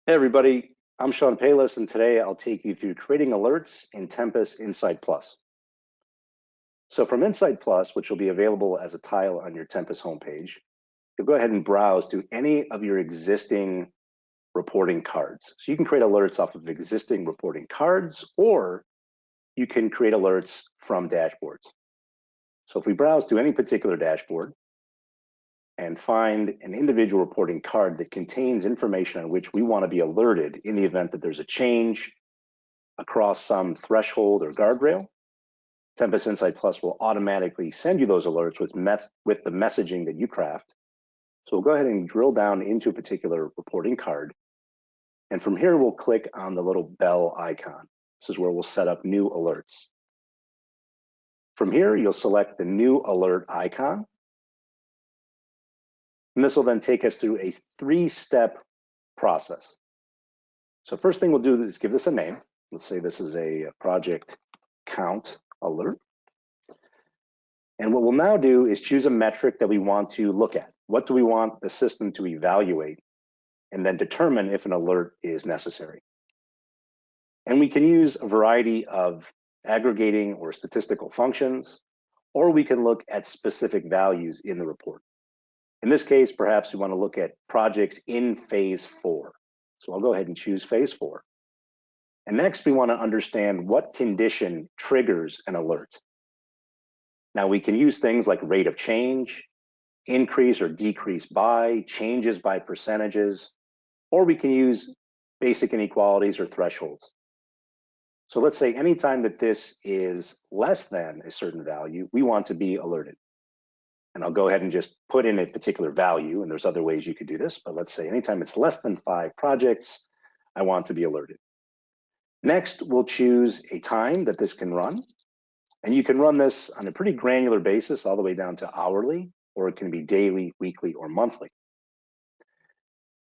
Hey everybody, I'm Sean Palis, and today I'll take you through creating alerts in Tempus Insight Plus. So from Insight Plus, which will be available as a tile on your Tempus homepage, you'll go ahead and browse to any of your existing reporting cards. So you can create alerts off of existing reporting cards, or you can create alerts from dashboards. So if we browse to any particular dashboard and find an individual reporting card that contains information on which we want to be alerted in the event that there's a change across some threshold or guardrail, Tempus Insight Plus will automatically send you those alerts with the messaging that you craft. So we'll go ahead and drill down into a particular reporting card. And from here, we'll click on the little bell icon. This is where we'll set up new alerts. From here, you'll select the new alert icon. And this will then take us through a 3-step process. So first thing we'll do is give this a name. Let's say this is a project count alert. And what we'll now do is choose a metric that we want to look at. What do we want the system to evaluate? And then determine if an alert is necessary. And we can use a variety of aggregating or statistical functions, or we can look at specific values in the report. In this case, perhaps we want to look at projects in phase 4. So I'll go ahead and choose phase 4. And next, we want to understand what condition triggers an alert. Now, we can use things like rate of change, increase or decrease by, changes by percentages, or we can use basic inequalities or thresholds. So let's say anytime that this is less than a certain value, we want to be alerted. And I'll go ahead and just put in a particular value, and there's other ways you could do this, but let's say anytime it's less than 5 projects, I want to be alerted. Next, we'll choose a time that this can run. And you can run this on a pretty granular basis, all the way down to hourly, or it can be daily, weekly, or monthly.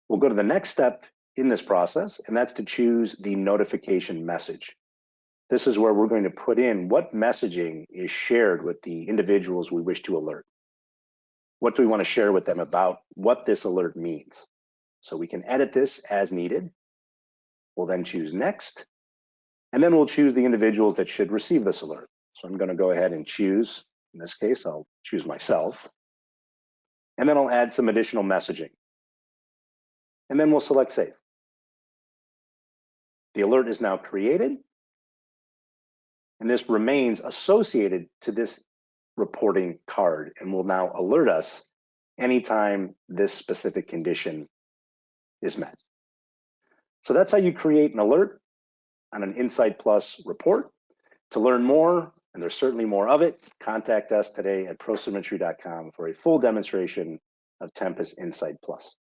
We'll go to the next step in this process, and that's to choose the notification message. This is where we're going to put in what messaging is shared with the individuals we wish to alert. What do we want to share with them about what this alert means? So we can edit this as needed. We'll then choose next, and then we'll choose the individuals that should receive this alert. So I'm going to go ahead and choose, in this case, I'll choose myself, and then I'll add some additional messaging. And then we'll select save. The alert is now created, and this remains associated to this reporting card and will now alert us anytime this specific condition is met. So that's how you create an alert on an Insight Plus report. To learn more, and there's certainly more of it, contact us today at ProSymmetry.com for a full demonstration of Tempus Insight Plus.